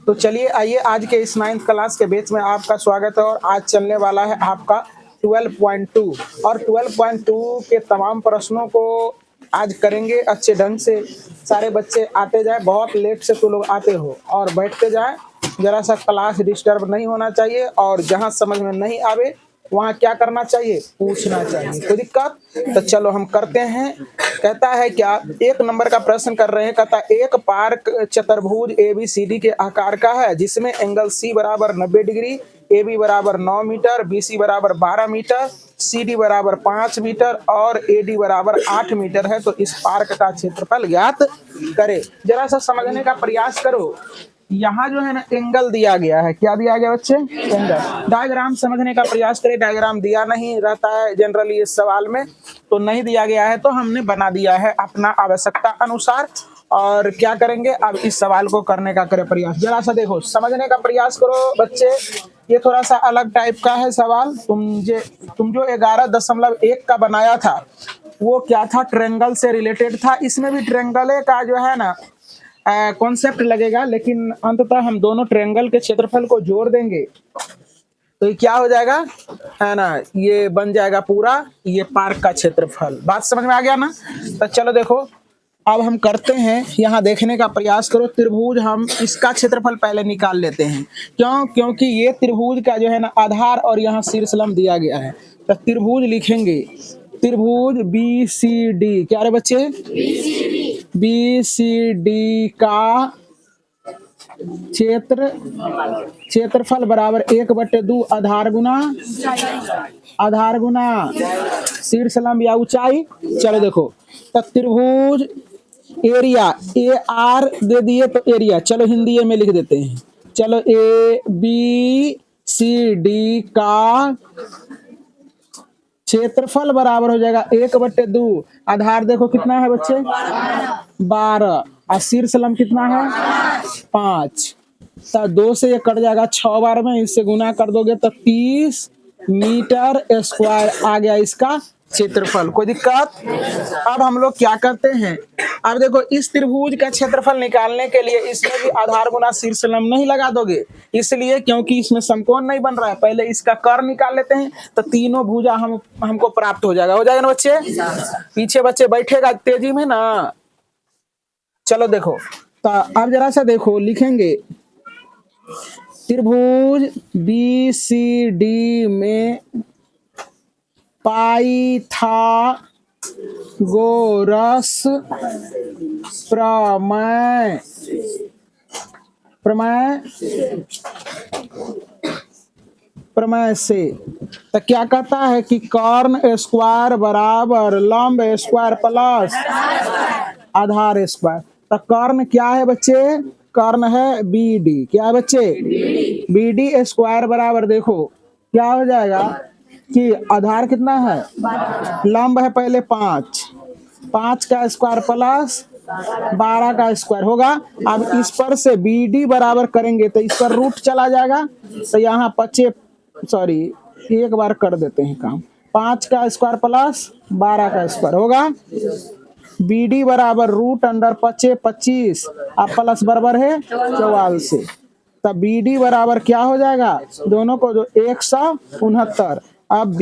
तो चलिए आइए आज के इस 9th क्लास के बैच में आपका स्वागत है। और आज चलने वाला है आपका 12.2 और 12.2 के तमाम प्रश्नों को आज करेंगे अच्छे ढंग से। सारे बच्चे आते जाए, बहुत लेट से तो लोग आते हो और बैठते जाए, जरा सा क्लास डिस्टर्ब नहीं होना चाहिए। और जहां समझ में नहीं आवे वहां क्या करना चाहिए, पूछना चाहिए। कोई दिक्कत? तो चलो हम करते हैं। कहता है क्या, 1 नंबर का प्रश्न कर रहे हैं। कहता एक पार्क चतुर्भुज ABCD के आकार का है, जिसमें एंगल C बराबर 90 डिग्री, AB बराबर 9 मीटर, BC बराबर 12 मीटर, CD बराबर 5 मीटर और AD बराबर 8 मीटर है। तो इस पार्क का क्षेत्रफल ज्ञात करे। जरा सा समझने का प्रयास करो। यहाँ जो है ना एंगल दिया गया है। क्या दिया गया बच्चे? एंगल। डायग्राम समझने का प्रयास करें। डायग्राम दिया नहीं रहता है जनरली इस सवाल में, तो नहीं दिया गया है तो हमने बना दिया है अपना आवश्यकता अनुसार। और क्या करेंगे, अब इस सवाल को करने का करें प्रयास। जरा सा देखो, समझने का प्रयास करो बच्चे। ये थोड़ा सा अलग टाइप का है सवाल। तुम जो 11.1 का बनाया था वो क्या था? ट्रेंगल से रिलेटेड था। इसमें भी ट्रेंगल का जो है ना कॉन्सेप्ट लगेगा, लेकिन अंततः हम दोनों ट्रायंगल के क्षेत्रफल को जोड़ देंगे तो ये क्या हो जाएगा, है ना, ये बन जाएगा पूरा ये पार्क का क्षेत्रफल। बात समझ में आ गया ना? तो चलो देखो, अब हम करते हैं। यहाँ देखने का प्रयास करो। त्रिभुज, हम इसका क्षेत्रफल पहले निकाल लेते हैं। क्यों? क्योंकि ये त्रिभुज का जो है ना आधार और यहाँ शीर्षलंब दिया गया है। तो त्रिभुज लिखेंगे, त्रिभुज BCD। क्या रे बच्चे? BCD का क्षेत्रफल बराबर 1/2 आधार गुना शीर्षलंब या ऊंचाई। चलो देखो, तो त्रिभुज एरिया AR दे दिए तो एरिया, चलो हिंदी में लिख देते हैं। चलो ABCD का क्षेत्रफल बराबर हो जाएगा 1/2। आधार देखो कितना है बच्चे? 12 और शीर्षलंब कितना है? 5। तो 2 से ये कट जाएगा 6 बार में, इससे गुना कर दोगे तो 30 मीटर स्क्वायर आ गया इसका क्षेत्रफल। कोई दिक्कत? अब हम लोग क्या करते हैं, अब देखो इस त्रिभुज का क्षेत्रफल निकालने के लिए इसमें भी आधार गुना शीर्षलंब नहीं लगा दोगे, इसलिए क्योंकि इसमें समकोण नहीं बन रहा है। पहले इसका कर्ण निकाल लेते हैं तो तीनों भुजा हमको प्राप्त हो जाएगा। हो जाएगा ना बच्चे? पीछे बच्चे बैठेगा तेजी में ना। चलो देखो, तो अब जरा सा देखो, लिखेंगे त्रिभुज BCD में पाइथागोरस प्रमेय से तो क्या कहता है कि कर्ण स्क्वायर बराबर लंब स्क्वायर प्लस आधार स्क्वायर। तो कर्ण क्या है बच्चे? कर्ण है BD। क्या है बच्चे? BD स्क्वायर बराबर, देखो क्या हो जाएगा कि आधार कितना है? लंब है पहले 5 का स्क्वायर प्लस 12 का स्क्वायर होगा। अब इस पर से BD बराबर करेंगे तो इस पर रूट चला जाएगा, तो यहाँ 5 सॉरी एक बार कर देते हैं काम। 5 का स्क्वायर प्लस 12 का स्क्वायर होगा। BD बराबर √5 25 अब प्लस बराबर है 44। तब BD बराबर क्या हो जाएगा? दोनों को जो 169। अब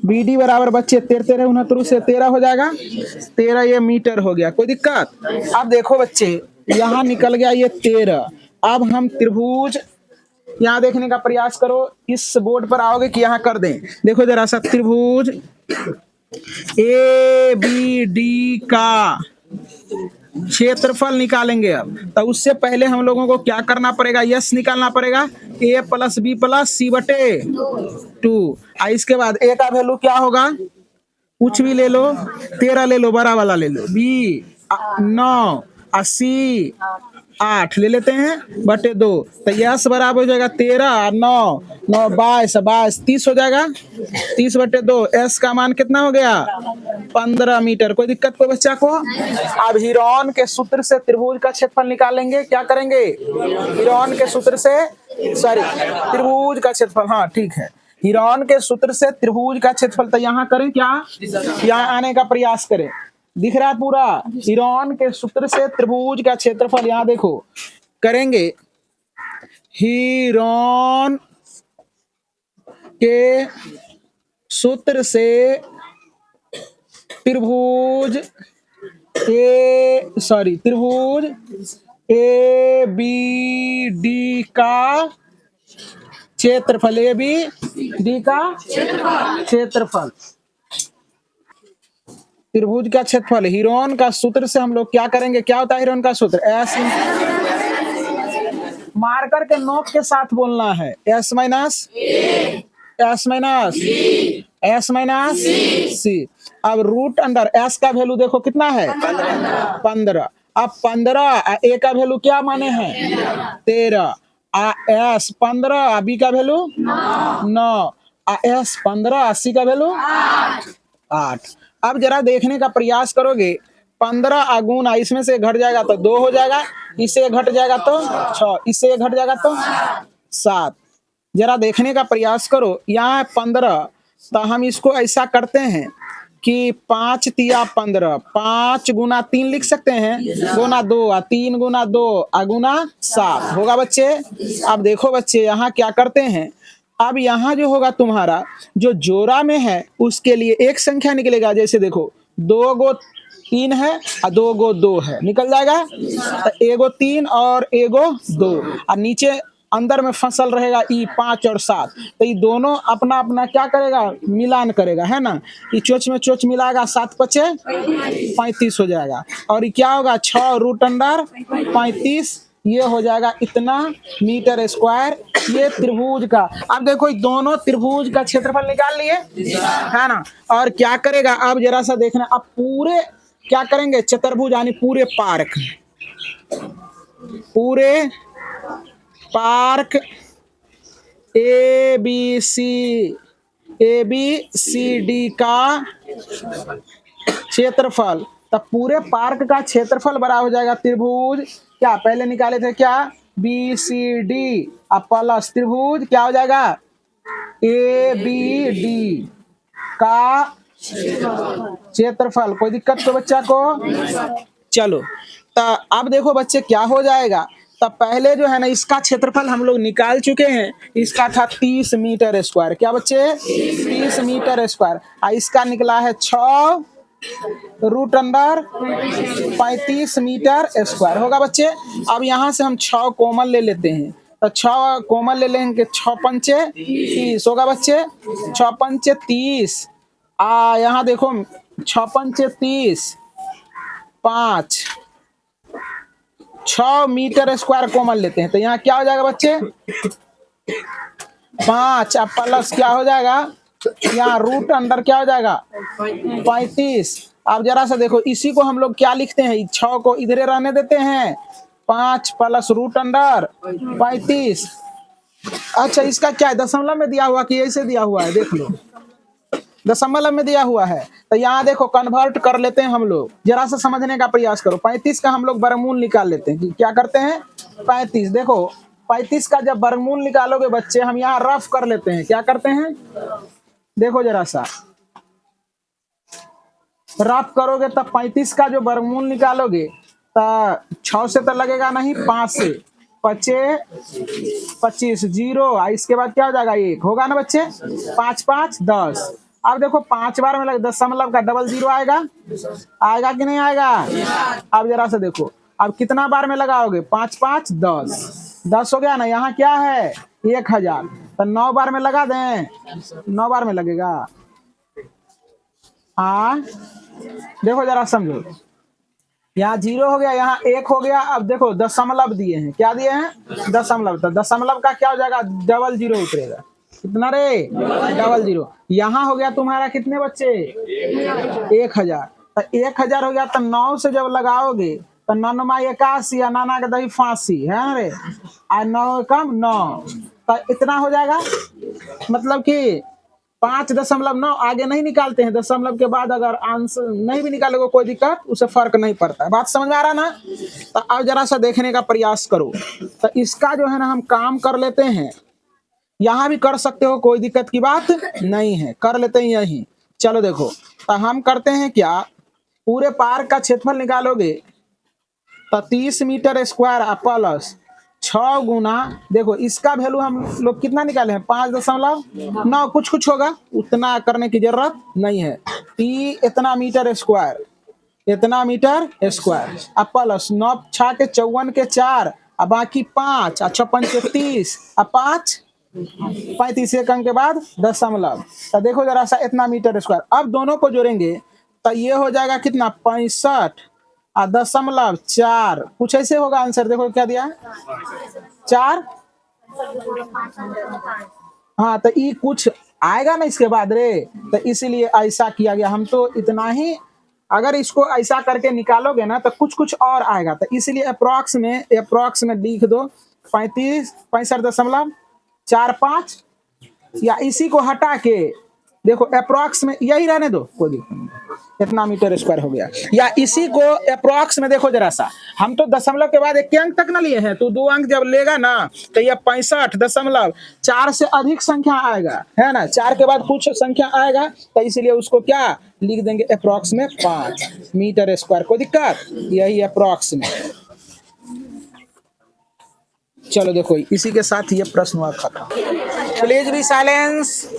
BD बराबर बच्चे 13 69 से 13 हो जाएगा, 13 ये मीटर हो गया। कोई दिक्कत? अब देखो बच्चे, यहाँ निकल गया ये 13। अब हम त्रिभुज, यहाँ देखने का प्रयास करो। इस बोर्ड पर आओगे कि यहाँ कर दें? देखो जरा सा, त्रिभुज ABD का क्षेत्रफल निकालेंगे। अब तो उससे पहले हम लोगों को क्या करना पड़ेगा? यस निकालना पड़ेगा। A + B + C/2। इसके बाद A का वैल्यू क्या होगा? कुछ भी ले लो, 13 ले लो, बड़ा वाला ले लो। B 9 और C 8 ले लेते हैं /2। तो यस बराबर हो जाएगा 13 और 9 9 22 30 हो जाएगा। 30/2। एस का मान कितना हो गया? 15 मीटर। कोई दिक्कत कोई बच्चा को? अब हीरोन के सूत्र से त्रिभुज का क्षेत्रफल निकालेंगे। क्या करेंगे? हीरोन के सूत्र से, सॉरी, त्रिभुज का क्षेत्रफल, हाँ ठीक है, हीरोन के सूत्र से त्रिभुज का क्षेत्रफल। तो यहाँ करें क्या? यहाँ आने का प्रयास करें। दिख रहा है पूरा? हीरोन के सूत्र से त्रिभुज का क्षेत्रफल, यहाँ देखो करेंगे हीरोन के सूत्र से त्रिभुज त्रिभुज ए बी डी का क्षेत्रफल, ए बी डी का क्षेत्रफल, त्रिभुज का क्षेत्रफल। हीरोन का सूत्र से हम लोग क्या करेंगे, क्या होता है हीरोन का सूत्र? एस, मार्कर के नोक के साथ बोलना है, एस माइनस सी। अब रूट अंडर एस का वैल्यू देखो कितना है, 15। अब 15 ए का वैल्यू क्या माने हैं, 13। एस 15, बी का वैल्यू 9, एस 15, सी का वैल्यू 8। अब जरा देखने का प्रयास करोगे, 15 गुना इसमें से घट जाएगा तो 2 हो जाएगा, इससे घट जाएगा तो 6, इससे घट जाएगा तो 7। जरा देखने का प्रयास करो, यहाँ 15, तो हम इसको ऐसा करते हैं कि 5 तिया 15, 5 गुना 3 लिख सकते हैं, गुना 2, 3 गुना 2 गुना 7 होगा बच्चे। अब देखो बच्चे यहाँ क्या करते हैं, अब यहाँ जो होगा तुम्हारा जो जोड़ा में है उसके लिए एक संख्या निकलेगा, जैसे देखो 2 गो 3 है और 2 गो 2 है, निकल जाएगा तो एगो 3 और एगो 2, और नीचे अंदर में फसल रहेगा ई 5 और 7, तो ये दोनों अपना अपना क्या करेगा, मिलान करेगा, है ना। ये चोच में चोच मिलाएगा, 7 पचे 35 हो जाएगा, और ये क्या होगा 6 रूट अंडर 35, ये हो जाएगा इतना मीटर स्क्वायर, ये त्रिभुज का। अब देखो दोनों त्रिभुज का क्षेत्रफल निकाल लिए, है ना। और क्या करेगा, अब जरा सा देखना, अब पूरे क्या करेंगे, चतुर्भुज यानी पूरे park A B C D का क्षेत्रफल, तब पूरे पार्क का क्षेत्रफल बराबर हो जाएगा त्रिभुज, क्या पहले निकाले थे क्या, बी सी डी, अब प्लस त्रिभुज क्या हो जाएगा, ए बी डी का क्षेत्रफल। कोई दिक्कत तो बच्चा को? चलो तो अब देखो बच्चे क्या हो जाएगा, तब पहले जो है ना इसका क्षेत्रफल हम लोग निकाल चुके हैं, इसका था 30 मीटर स्क्वायर, क्या बच्चे 30 मीटर स्क्वायर, और इसका निकला है 6 रूट अंडर 35 मीटर स्क्वायर होगा बच्चे। अब यहाँ से हम 6 कॉमन ले लेते हैं, तो 6 कॉमन ले लेंगे, 6 पंचे 30 होगा बच्चे, 6 पंचे 30, यहाँ देखो 6 पंचे 30, 5, 6 मीटर स्क्वायर कॉमन लेते हैं, तो यहाँ क्या हो जाएगा बच्चे 5, अब प्लस क्या हो जाएगा, यहाँ रूट अंडर क्या हो जाएगा 35। अब जरा सा देखो इसी को हम लोग क्या लिखते हैं, 6 को इधरे रहने देते हैं, 5 प्लस रूट अंडर 35। अच्छा इसका क्या है, दशमलव में दिया हुआ कि ऐसे दिया हुआ है, देख लो दशमलव में दिया हुआ है, तो यहाँ देखो कन्वर्ट कर लेते हैं हम लोग, जरा सा समझने का प्रयास करो। 35 का हम लोग वर्गमूल निकाल लेते हैं, कि क्या करते हैं 35, देखो 35 का जब वर्गमूल निकालोगे बच्चे, हम यहाँ रफ कर लेते हैं, क्या करते हैं, देखो जरा सा रफ करोगे तब 35 का जो वर्गमूल निकालोगे तो 6 से तो लगेगा नहीं, 5 से 25 जीरो, इसके बाद क्या हो जाएगा 1 होगा ना बच्चे, 5 5 10। अब देखो 5 बार में लगे, दशमलव का डबल जीरो आएगा कि नहीं आएगा। अब जरा सा देखो, अब कितना बार में लगाओगे, 5 5 10 हो गया ना, यहाँ क्या है 1000, तो 9 बार में लगा दें, 9 बार में लगेगा। देखो जरा समझो, यहाँ 0 हो गया, यहाँ 1 हो गया, अब देखो दशमलव दिए हैं, क्या दिए हैं दशमलव, तो दशमलव का क्या हो जाएगा, डबल जीरो उतरेगा, कितना रे डबल जीरो। यहाँ हो गया तुम्हारा कितने बच्चे 1000, तो 1000 हो गया, तो 9 से जब लगाओगे तो 9 मा 81, नाना के दही फांसी है रे, 9 कम 9, तो इतना हो जाएगा, मतलब कि 5.9 आगे नहीं निकालते हैं, दशमलव के बाद अगर आंसर नहीं भी निकालोगे कोई दिक्कत, उसे फर्क नहीं पड़ता है। बात समझ में आ रहा ना। तो अब जरा सा देखने का प्रयास करो, तो इसका जो है ना हम काम कर लेते हैं, यहाँ भी कर सकते हो, कोई दिक्कत की बात नहीं है, कर लेते हैं यही। चलो देखो, तो हम करते हैं क्या, पूरे पार्क का क्षेत्रफल निकालोगे तो 30 मीटर स्क्वायर प्लस 6 गुना, देखो इसका वैल्यू हम लोग कितना निकाले हैं 5.9, कुछ कुछ होगा, उतना करने की जरूरत नहीं है। टी इतना मीटर स्क्वायर, इतना मीटर स्क्वायर, अब प्लस 9 6 के 54 के 4, अब बाकी 5, अच्छा 5 30, अब 5 35 एक अंक के बाद दशमलव, तो देखो जरा सा इतना मीटर स्क्वायर। अब दोनों को जोड़ेंगे तो ये हो जाएगा कितना 65.4, कुछ ऐसे होगा आंसर। देखो क्या दिया है 4, हाँ तो ये कुछ आएगा ना इसके बाद रे, तो इसीलिए ऐसा किया गया। हम तो इतना ही, अगर इसको ऐसा करके निकालोगे ना तो कुछ कुछ और आएगा, तो इसलिए अप्रोक्स में लिख दो 65.45, या इसी को हटा के देखो अप्रोक्स में यही रहने दो, कोई दिक्कत नहीं, इतना मीटर स्क्वायर हो गया। या इसी को अप्रोक्स में देखो जरा सा, हम तो दशमलव के बाद 1 अंक तक ना लिए हैं, तो 2 अंक जब लेगा ना तो ये 65.4 से अधिक संख्या आएगा, है ना, 4 के बाद कुछ संख्या आएगा, तो इसलिए उसको क्या लिख देंगे अप्रोक्स में 5 मीटर स्क्वायर। कोई दिक्कत, यही अप्रोक्स में। चलो देखो इसी के साथ ये प्रश्न हुआ खत्म। Please be silence,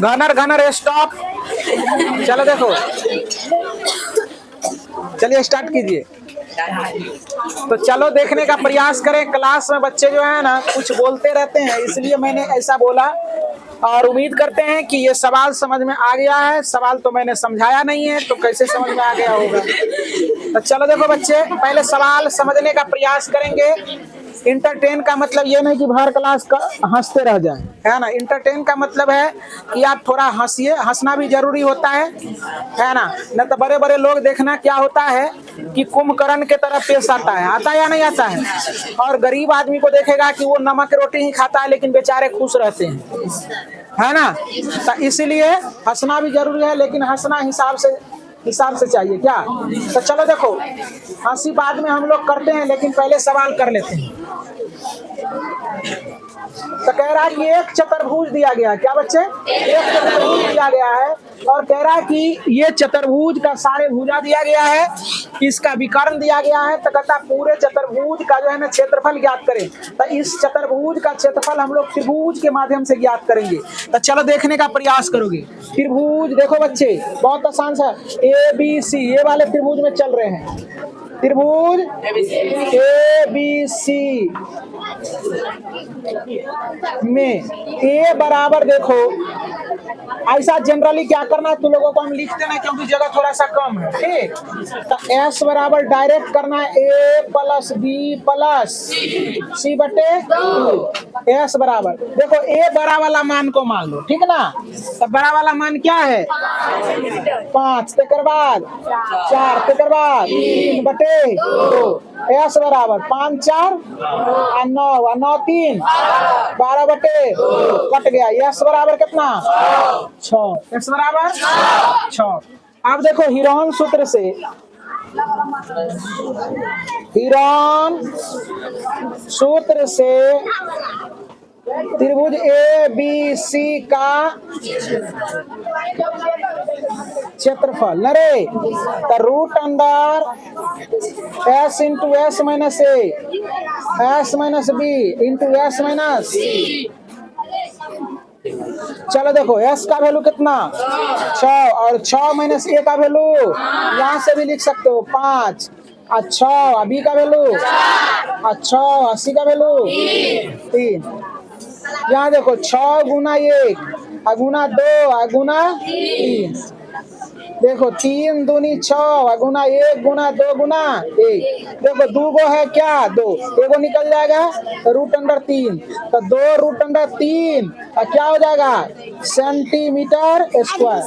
gunner stop. चलो देखो, चलिए स्टार्ट कीजिए। तो चलो देखने का प्रयास करें। क्लास में बच्चे जो है ना कुछ बोलते रहते हैं, इसलिए मैंने ऐसा बोला, और उम्मीद करते हैं कि ये सवाल समझ में आ गया है। सवाल तो मैंने समझाया नहीं है, तो कैसे समझ में आ गया होगा। तो चलो देखो बच्चे, पहले सवाल समझने का प्रयास करेंगे। इंटरटेन का मतलब ये नहीं कि भर क्लास का हंसते रह जाएं, है ना। इंटरटेन का मतलब है कि आप थोड़ा हंसिए, हंसना भी जरूरी होता है ना। न तो बड़े बड़े लोग देखना क्या होता है कि कुंभकर्ण के तरह पेश आता है, आता या नहीं आता है। और गरीब आदमी को देखेगा कि वो नमक रोटी ही खाता है, लेकिन बेचारे खुश रहते हैं, है ना। तो इसीलिए हंसना भी जरूरी है, लेकिन हंसना हिसाब से चाहिए क्या। तो चलो देखो, हंसी बाद में हम लोग करते हैं, लेकिन पहले सवाल कर लेते हैं। तो कह रहा है कि एक चतुर्भुज दिया गया है, क्या बच्चे, एक चतुर्भुज दिया गया है, और कह रहा है कि ये चतुर्भुज का सारे भुजा दिया गया है, इसका विकर्ण दिया गया है। तो कहता पूरे चतुर्भुज का जो है ना क्षेत्रफल ज्ञात करें। तो इस चतुर्भुज का क्षेत्रफल हम लोग त्रिभुज के माध्यम से ज्ञात करेंगे। तो चलो देखने का प्रयास करोगे। त्रिभुज देखो बच्चे, बहुत आसान सा, ABC ये वाले त्रिभुज में चल रहे हैं। त्रिभुज ABC में A बराबर, देखो ऐसा जनरली क्या करना है, तुम लोगों को हम लिखते ना, क्योंकि जगह थोड़ा सा कम है, ठीक। तो S बराबर डायरेक्ट करना है A plus B plus C बटे 2। S बराबर, देखो A बड़ा वाला मान को मान लो, ठीक ना। तो बड़ा वाला मान क्या है 5, तेकर बाद 4, तेकर बाद 3 बटे 2। S बराबर 5 4 और 9 और 9 3 12 बटे कट गया। S बराबर कितना 6, S बराबर 6। अब देखो हीरोन सूत्र से, हीरोन सूत्र से त्रिभुज ABC का क्षेत्रफल नरे, तो root under S into S minus A, S minus B into S minus. चलो देखो S का वैल्यू कितना 6, और 6 माइनस A का वैल्यू यहाँ से भी लिख सकते हो 5, और 6 B का वैल्यू, और 6 C का वैल्यू 3। यहाँ देखो 6 गुना 1 गुना 2 गुना 3, देखो 3 दूनी 6 गुना 1 गुना 2 गुना 1, देखो 2 गो है क्या 2, एगो निकल जाएगा रूट अंडर 3, तो 2 रूट अंडर 3 और क्या हो जाएगा सेंटीमीटर स्क्वायर।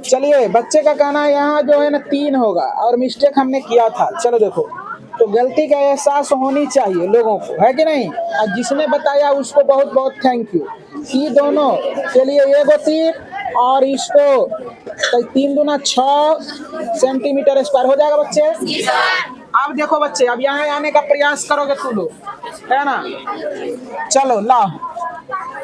चलिए बच्चे का कहना है यहाँ जो है ना 3 होगा, और मिस्टेक हमने किया था। चलो देखो, तो गलती का एहसास होनी चाहिए लोगों को, है कि नहीं। और जिसने बताया उसको बहुत बहुत थैंक यू। ये दोनों के लिए एगो 3 और इसको, तो 3 दूना 6 सेंटीमीटर स्क्वायर हो जाएगा बच्चे। अब देखो बच्चे, अब यहाँ आने का प्रयास करोगे तू लोग, है ना। चलो ला,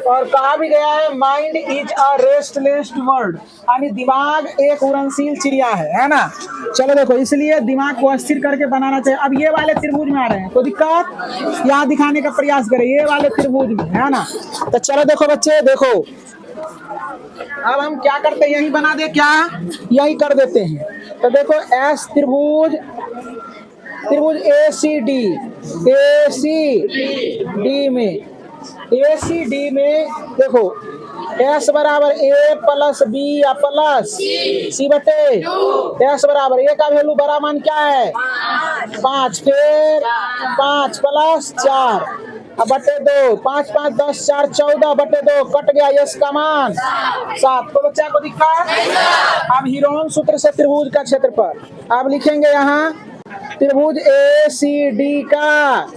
और कहा भी गया है mind is a restless word, यानी दिमाग एक उड़नशील चिड़िया है ना। चलो देखो, इसलिए दिमाग को स्थिर करके बनाना चाहिए। अब ये वाले त्रिभुज में आ रहे हैं, कोई दिक्कत, यहाँ दिखाने का प्रयास करें, ये वाले त्रिभुज में, है ना। तो चलो देखो बच्चे, देखो अब हम क्या करते हैं, यही बना दे क्या, यही कर देते हैं। तो देखो एस त्रिभुज, त्रिभुज ए सी डी में, ए सी डी में देखो एस बराबर ए प्लस बी या प्लस सी बटे एस बराबर ए का वैल्यू बड़ा मान क्या है 5, फिर 5 प्लस 4 अब बटे 2, 5 5 10 4 14 बटे 2 कट गया, यस का मान 7। तो बच्चा को दिक्कत। अब हीरोन सूत्र से त्रिभुज का क्षेत्रफल आप लिखेंगे यहाँ, त्रिभुज ए सी डी का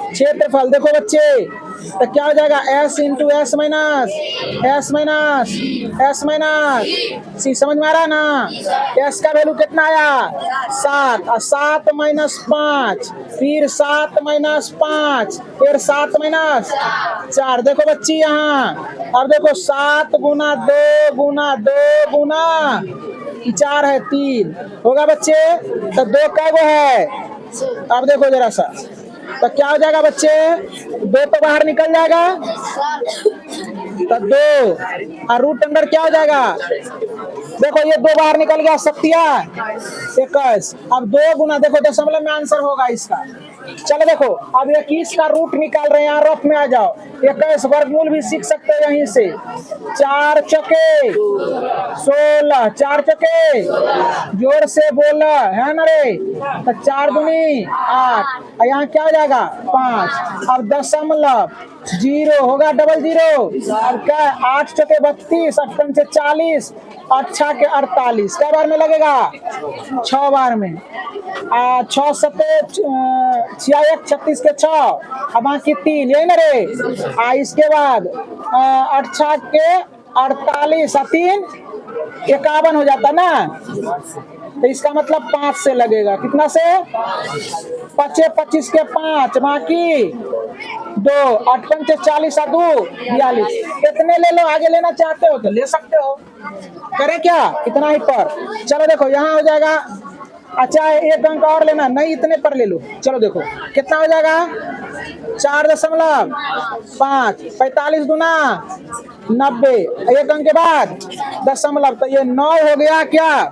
क्षेत्रफल देखो बच्चे, तो क्या हो जाएगा S इंटू एस माइनस सी, समझ में आ रहा है ना। S का वैल्यू कितना आया 7, और 7 माइनस 5, फिर 7 माइनस 5, फिर 7 माइनस 4। देखो बच्ची यहाँ, अब देखो 7 गुना 2 गुना 2 गुना 4 है 3 होगा बच्चे, तो 2 का वो है। अब देखो जरा सा, तो क्या हो जाएगा बच्चे, 2 तो बाहर निकल जाएगा, तो 2 और रूट अंडर क्या हो जाएगा, देखो ये 2 बाहर निकल गया, 21। अब 2 गुना, देखो दशमलव में आंसर होगा इसका। चलो देखो, अब 21 का रूट निकाल रहे हैं, यहाँ रफ में आ जाओ, 21 वर्गमूल भी सीख सकते हैं यहीं से। 4 चौके 16, 4 चौके जोर से बोला है ना रे, तो 4 दूनी 8, यहाँ क्या हो जाएगा 5। अब दशमलव 0 होगा, डबल 0, अब क्या 8 चौके 32, 8 पंचे 40, 8 के 48, क्या बार में लगेगा 6 बार में। 6 सते 6 36 के 6, अब बाकी 3, यही ना रे। इसके बाद 8 के 48 और 3 51 हो जाता ना, तो इसका मतलब 5 से लगेगा, कितना से 25 के 5, बाकी 2, 8 पंचे 40 और 2 42। इतने ले लो, आगे लेना चाहते हो तो ले सकते हो, करें क्या इतना ही पर। चलो देखो यहाँ हो जाएगा, अच्छा 1 अंक और लेना, नहीं इतने पर ले लो। चलो देखो कितना हो जाएगा 4.5, 45 गुना 90, 1 अंक के बाद दशमलव, तो ये 9 हो गया, क्या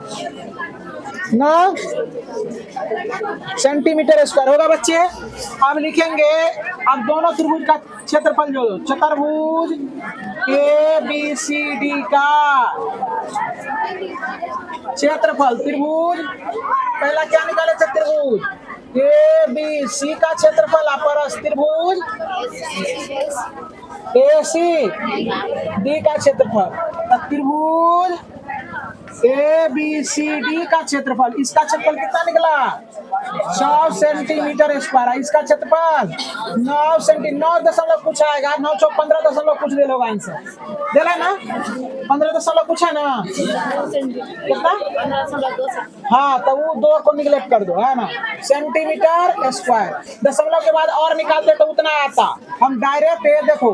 9 सेंटीमीटर स्क्वायर होगा बच्चे। अब लिखेंगे, अब दोनों त्रिभुज का क्षेत्रफल जोड़ो, चतुर्भुज ए बी सी डी का क्षेत्रफल, त्रिभुज पहला क्या निकाले थे, त्रिभुज ए बी सी का क्षेत्रफल अपरस त्रिभुज ए सी डी का क्षेत्रफल, त्रिभुज ए बी सी डी का क्षेत्रफल, इसका क्षेत्रफल कितना निकला 100 सेंटीमीटर स्क्वायर, इसका क्षेत्रफल 9 सेंटी 9 दशमलव कुछ आएगा, 9 चौक 15 दशमलव कुछ दे लोगे आंसर, दे रहा ना 15 दशमलव कुछ है ना, कितना 15.2। हाँ, तो वो 2 को निगलेक्ट कर दो, है ना, सेंटीमीटर स्क्वायर। दशमलव के बाद और निकालते तो उतना आता, हम डायरेक्ट ये देखो,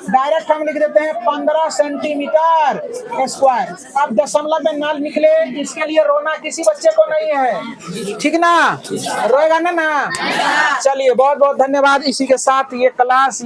डायरेक्ट हम लिख देते हैं 15 सेंटीमीटर स्क्वायर। अब दशमलव में ना निकले, इसके लिए रोना किसी बच्चे को नहीं है, ठीक ना, रोएगा ना। चलिए बहुत बहुत धन्यवाद। इसी के साथ ये क्लास